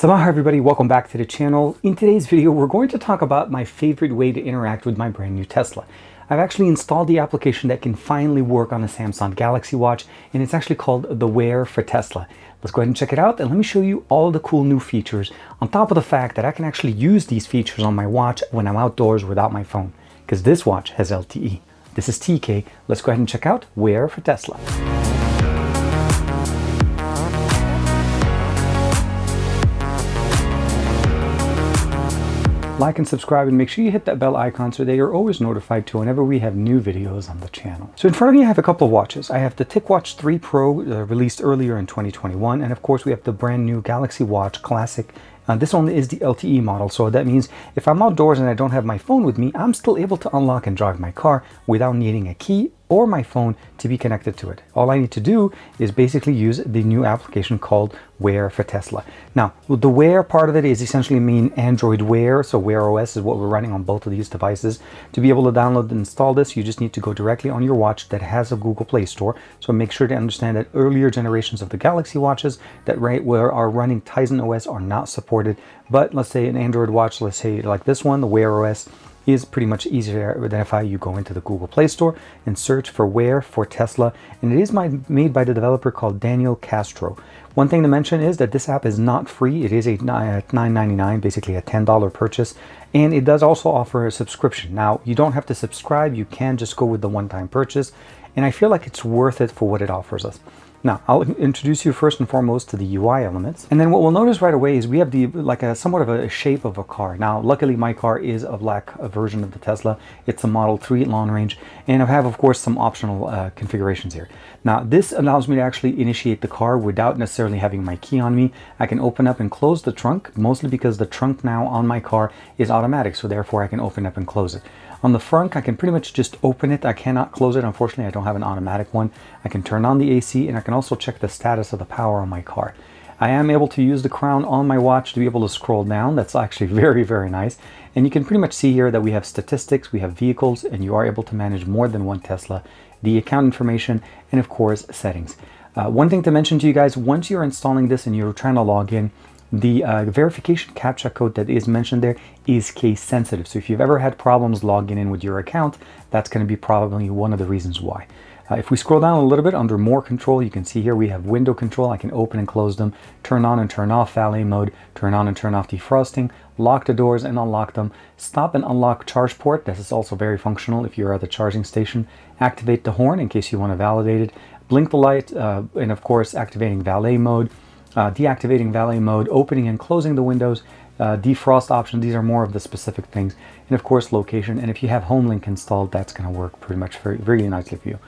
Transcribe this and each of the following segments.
Sabah everybody, welcome back to the channel. In today's video, we're going to talk about my favorite way to interact with my brand new Tesla. I've actually installed the application that can finally work on a Samsung Galaxy Watch, and it's actually called the Wear for Tesla. Let's go ahead and check it out, and let me show you all the cool new features, on top of the fact that I can actually use these features on my watch when I'm outdoors without my phone, because this watch has LTE. This is TK. Let's go ahead and check out Wear for Tesla. Like and subscribe, and make sure you hit that bell icon so that you're always notified to whenever we have new videos on the channel. So in front of me I have a couple of watches. I have the TicWatch 3 Pro released earlier in 2021, and of course we have the brand new Galaxy Watch Classic. This one is the LTE model, so that means if I'm outdoors and I don't have my phone with me, I'm still able to unlock and drive my car without needing a key or my phone to be connected to it. All I need to do is basically use the new application called Wear for Tesla. Now, the Wear part of it is essentially mean Android Wear, so Wear OS is what we're running on both of these devices. To be able to download and install this, you just need to go directly on your watch that has a Google Play Store. So make sure to understand that earlier generations of the Galaxy watches that are running Tizen OS are not supported. But let's say an Android watch, let's say like this one, the Wear OS, is pretty much easy to identify. You go into the Google Play Store and search for Wear for Tesla, and it is made by the developer called Daniel Castro. One thing to mention is that this app is not free. It is a $9.99, basically a $10 purchase, and it does also offer a subscription. Now, you don't have to subscribe. You can just go with the one-time purchase, and I feel like it's worth it for what it offers us. Now, I'll introduce you first and foremost to the UI elements. And then what we'll notice right away is we have somewhat of a shape of a car. Now, luckily my car is a black version of the Tesla. It's a Model 3 long range. And I have, of course, some optional configurations here. Now, this allows me to actually initiate the car without necessarily having my key on me. I can open up and close the trunk, mostly because the trunk now on my car is automatic. So therefore I can open up and close it. On the front, I can pretty much just open it. I cannot close it. Unfortunately, I don't have an automatic one. I can turn on the AC, and I can also check the status of the power on my car. I am able to use the crown on my watch to be able to scroll down. That's actually very, very nice. And you can pretty much see here that we have statistics, we have vehicles, and you are able to manage more than one Tesla, the account information, and of course, settings. One thing to mention to you guys, once you're installing this and you're trying to log in, the verification CAPTCHA code that is mentioned there is case sensitive. So if you've ever had problems logging in with your account, that's going to be probably one of the reasons why. If we scroll down a little bit under more control, you can see here we have window control. I can open and close them, turn on and turn off valet mode, turn on and turn off defrosting, lock the doors and unlock them, stop and unlock charge port. This is also very functional if you're at the charging station, activate the horn in case you want to validate it, blink the light, and of course activating valet mode, deactivating valet mode, opening and closing the windows, defrost option. These are more of the specific things, and of course location. And if you have HomeLink installed, that's going to work pretty much very nicely for you.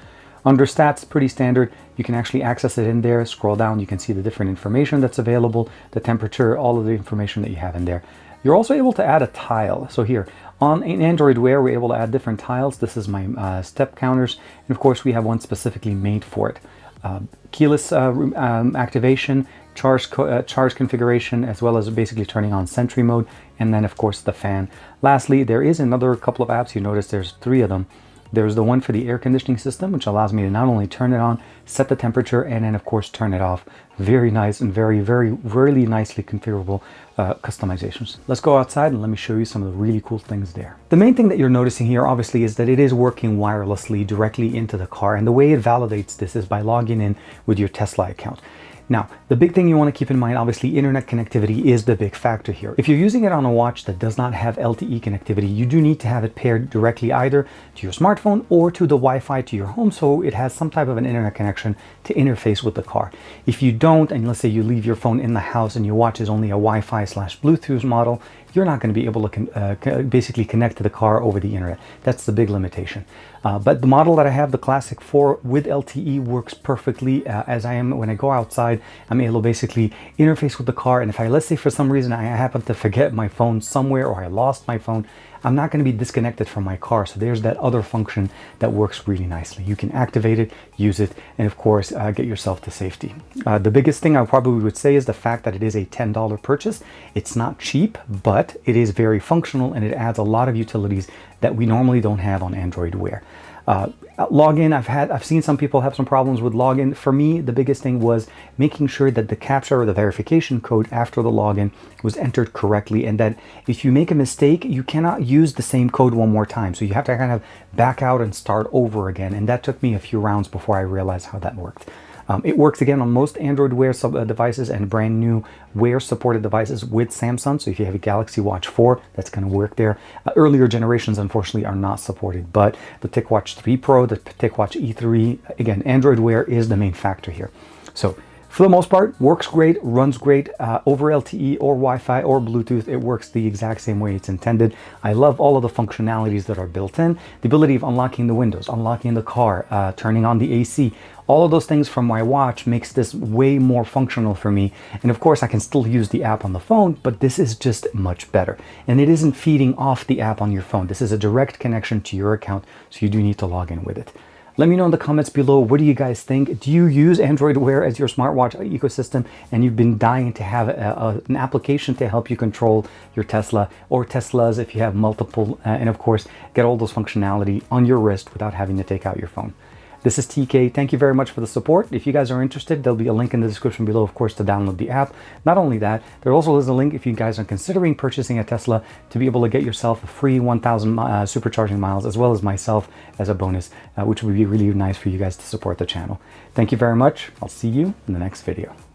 Under stats, pretty standard. You can actually access it in there. Scroll down, you can see the different information that's available, the temperature, all of the information that you have in there. You're also able to add a tile. So here on Android Wear, we're able to add different tiles. This is my step counters, and of course we have one specifically made for it. Keyless activation, charge configuration, as well as basically turning on Sentry mode, and then of course the fan. Lastly, there is another couple of apps. You notice there's 3 of them. There's the one for the air conditioning system, which allows me to not only turn it on, set the temperature, and then of course turn it off. Very nice and really nicely configurable customizations. Let's go outside and let me show you some of the really cool things there. The main thing that you're noticing here obviously is that it is working wirelessly directly into the car, and the way it validates this is by logging in with your Tesla account. Now, the big thing you want to keep in mind, obviously, internet connectivity is the big factor here. If you're using it on a watch that does not have LTE connectivity, you do need to have it paired directly either to your smartphone or to the Wi-Fi to your home, so it has some type of an internet connection to interface with the car. If you don't, and let's say you leave your phone in the house and your watch is only a Wi-Fi/Bluetooth model, you're not going to be able to basically connect to the car over the internet. That's the big limitation. But the model that I have, the Classic 4 with LTE, works perfectly. As I am when I go outside, I'm able to basically interface with the car. And if let's say for some reason I happen to forget my phone somewhere, or I lost my phone, I'm not going to be disconnected from my car. So there's that other function that works really nicely. You can activate it, use it, and of course get yourself to safety. The biggest thing I probably would say is the fact that it is a $10 purchase. It's not cheap, but it is very functional, and it adds a lot of utilities that we normally don't have on Android Wear. Login, I've seen some people have some problems with login. For me, the biggest thing was making sure that the captcha or the verification code after the login was entered correctly, and that if you make a mistake, you cannot use the same code one more time. So you have to kind of back out and start over again. And that took me a few rounds before I realized how that worked. It works again on most Android Wear devices and brand new Wear supported devices with Samsung. So if you have a Galaxy Watch 4, that's going to work there. Earlier generations, unfortunately, are not supported, but the TicWatch 3 Pro, the TicWatch E3, again, Android Wear is the main factor here. So for the most part, works great, runs great over LTE or Wi-Fi or Bluetooth. It works the exact same way it's intended. I love all of the functionalities that are built in. The ability of unlocking the windows, unlocking the car, turning on the AC. All of those things from my watch makes this way more functional for me. And of course, I can still use the app on the phone, but this is just much better. And it isn't feeding off the app on your phone. This is a direct connection to your account, so you do need to log in with it. Let me know in the comments below, what do you guys think? Do you use Android Wear as your smartwatch ecosystem and you've been dying to have an application to help you control your Tesla or Teslas if you have multiple, and of course, get all those functionality on your wrist without having to take out your phone? This is TK. Thank you very much for the support. If you guys are interested, there'll be a link in the description below, of course, to download the app. Not only that, there also is a link if you guys are considering purchasing a Tesla to be able to get yourself a free 1,000 supercharging miles, as well as myself as a bonus, which would be really nice for you guys to support the channel. Thank you very much. I'll see you in the next video.